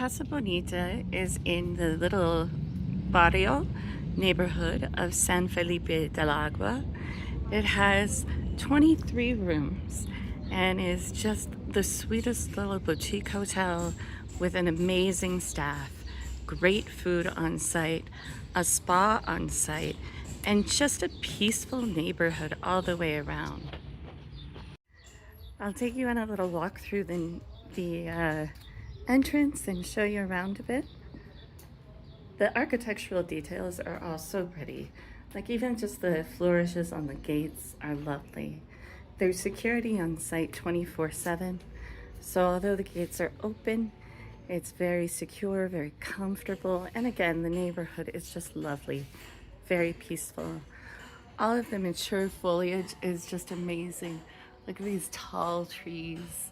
Casa Bonita is in the little barrio neighborhood of San Felipe del Agua. It has 23 rooms and is just the sweetest little boutique hotel with an amazing staff, great food on site, a spa on site, and just a peaceful neighborhood all the way around. I'll take you on a little walk through the entrance and show you around a bit. The architectural details are all so pretty. Like even just the flourishes on the gates are lovely. There's security on site 24/7. So although the gates are open, it's very secure, very comfortable. And again, the neighborhood is just lovely, very peaceful. All of the mature foliage is just amazing. Look at these tall trees.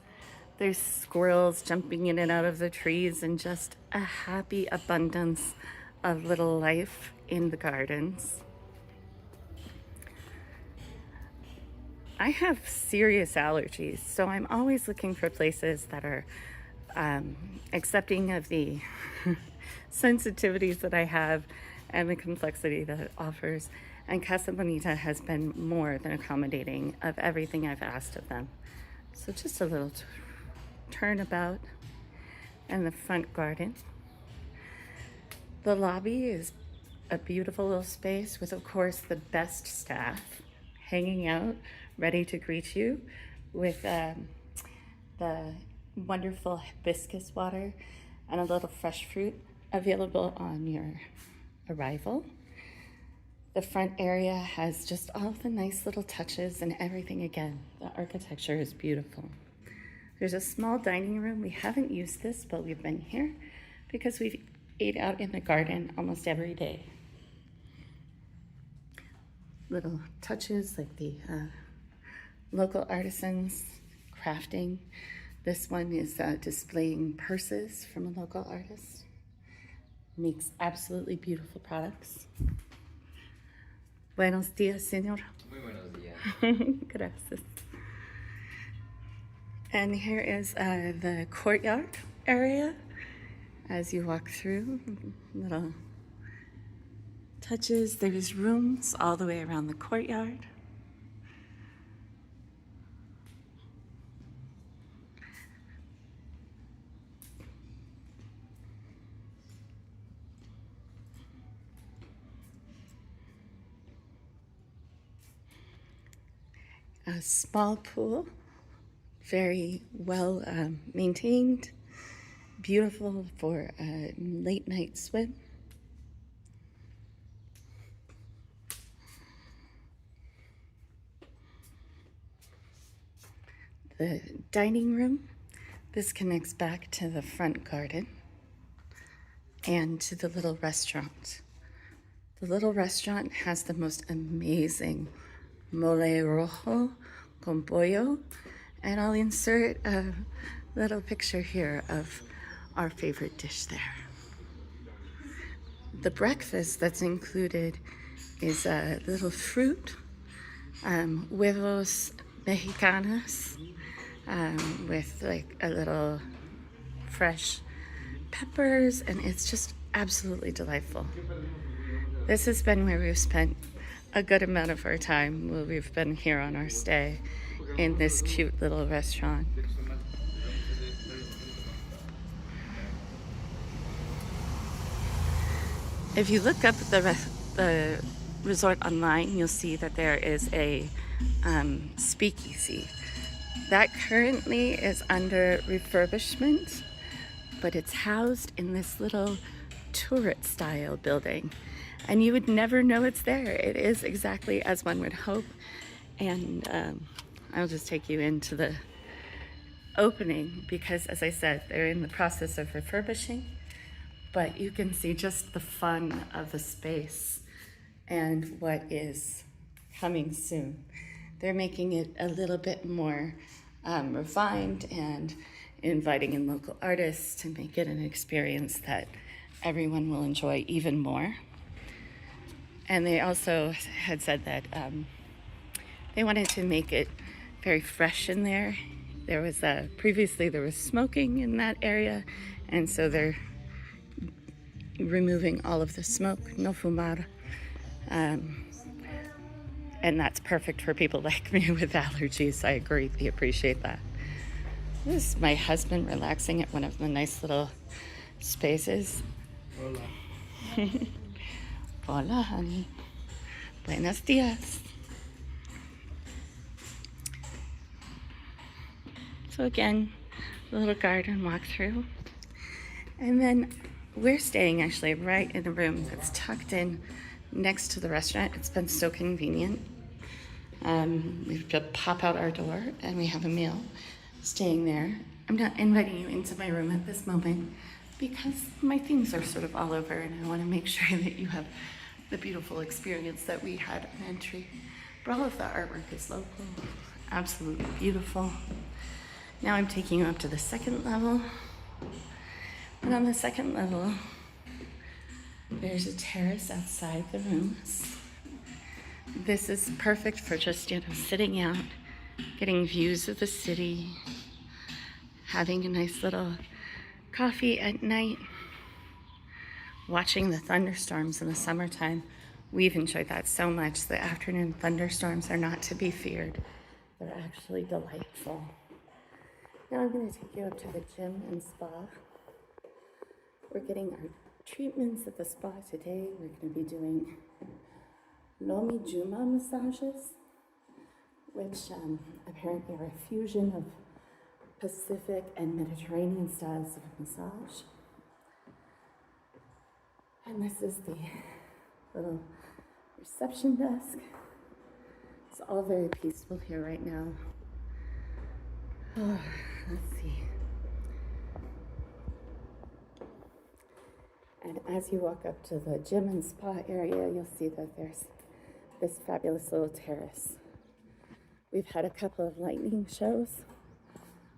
There's squirrels jumping in and out of the trees and just a happy abundance of little life in the gardens. I have serious allergies, so I'm always looking for places that are accepting of the sensitivities that I have and the complexity that it offers. And Casa Bonita has been more than accommodating of everything I've asked of them. So just a little turnabout and the front garden. The lobby is a beautiful little space with, of course, the best staff hanging out, ready to greet you with the wonderful hibiscus water and a little fresh fruit available on your arrival. The front area has just all the nice little touches and everything. Again, the architecture is beautiful. There's a small dining room. We haven't used this, but we've been here because we've ate out in the garden almost every day. Little touches like the local artisans crafting. This one is displaying purses from a local artist. Makes absolutely beautiful products. Buenos días, señor. Muy buenos días. Gracias. And here is the courtyard area as you walk through. Little touches. There's rooms all the way around the courtyard. A small pool, very well maintained, beautiful for a late night swim. The dining room, this connects back to the front garden and to the little restaurant. The little restaurant has the most amazing mole rojo con pollo, and I'll insert a little picture here of our favorite dish there. The breakfast that's included is a little fruit, huevos mexicanos, with like a little fresh peppers, and it's just absolutely delightful. This has been where we've spent a good amount of our time while we've been here on our stay in this cute little restaurant. If you look up the resort online, you'll see that there is a speakeasy. That currently is under refurbishment, but it's housed in this little turret-style building. And you would never know it's there. It is exactly as one would hope. And I'll just take you into the opening because, as I said, they're in the process of refurbishing. But you can see just the fun of the space and what is coming soon. They're making it a little bit more refined and inviting in local artists to make it an experience that everyone will enjoy even more. And they also had said that they wanted to make it very fresh in there. Previously there was smoking in that area, And so they're removing all of the smoke, no fumar. And that's perfect for people like me with allergies. I greatly appreciate that. This is my husband relaxing at one of the nice little spaces. Hola. Hola, honey. Buenos dias. So again, a little garden walkthrough. And then we're staying actually right in a room that's tucked in next to the restaurant. It's been so convenient. We just pop out our door and we have a meal staying there. I'm not inviting you into my room at this moment because my things are sort of all over and I want to make sure that you have the beautiful experience that we had on entry. But all of the artwork is local, absolutely beautiful. Now I'm taking you up to the second level. And on the second level, there's a terrace outside the rooms. This is perfect for just, sitting out, getting views of the city, having a nice little coffee at night, watching the thunderstorms in the summertime. We've enjoyed that so much. The afternoon thunderstorms are not to be feared. They're actually delightful. Now I'm going to take you up to the gym and spa. We're getting our treatments at the spa today. We're going to be doing Lomi Juma massages, which apparently are a fusion of Pacific and Mediterranean styles of massage. And this is the little reception desk. It's all very peaceful here right now. Oh, let's see. And as you walk up to the gym and spa area, you'll see that there's this fabulous little terrace. We've had a couple of lightning shows.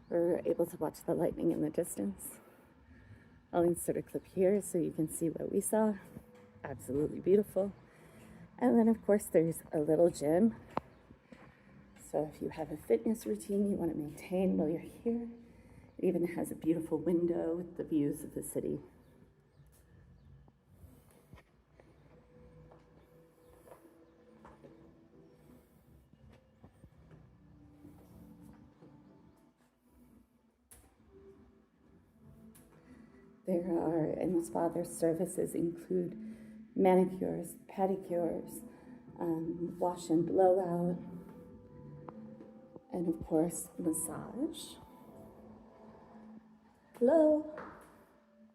We're able to watch the lightning in the distance. I'll insert a clip here so you can see what we saw. Absolutely beautiful. And then of course there's a little gym. So if you have a fitness routine you want to maintain while you're here, it even has a beautiful window with the views of the city. There are, in the spa, their services include manicures, pedicures, wash and blowout, and of course, massage. Hello.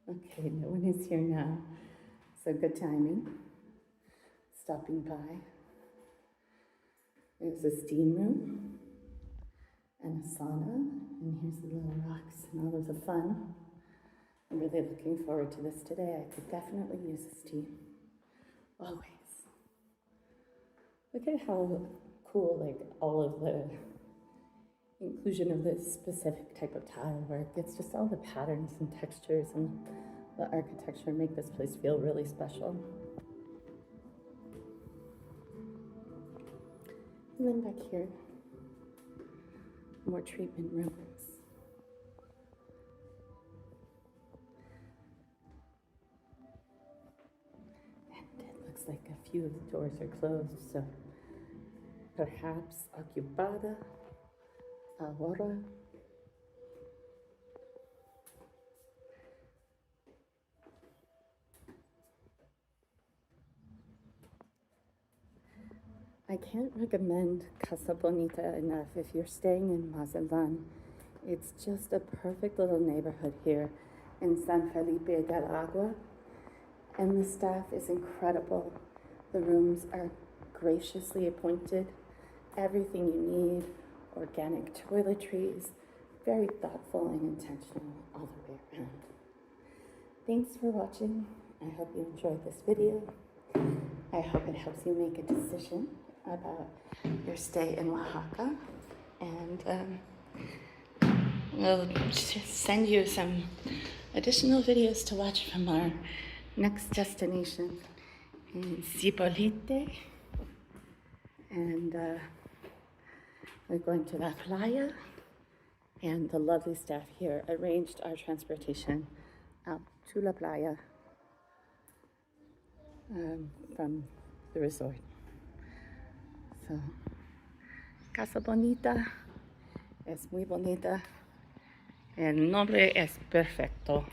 Okay, no one is here now, so good timing. Stopping by. There's a steam room and a sauna, and here's the little rocks and all of the fun. I'm really looking forward to this today. I could definitely use a steam. Always. Look at how cool, like, all of the inclusion of this specific type of tile work. It's just all the patterns and textures and the architecture make this place feel really special. And then back here, more treatment rooms. Like a few of the doors are closed, so perhaps ocupada, ahora. I can't recommend Casa Bonita enough if you're staying in Mazatlan. It's just a perfect little neighborhood here in San Felipe del Agua. And the staff is incredible. The rooms are graciously appointed. Everything you need, organic toiletries, very thoughtful and intentional all the way around. Thanks for watching. I hope you enjoyed this video. I hope it helps you make a decision about your stay in Oaxaca. And we'll just send you some additional videos to watch from our next destination in Cipolite, and we're going to La Playa, and the lovely staff here arranged our transportation out to la playa from the resort. So, Casa Bonita es muy bonita. El nombre es perfecto.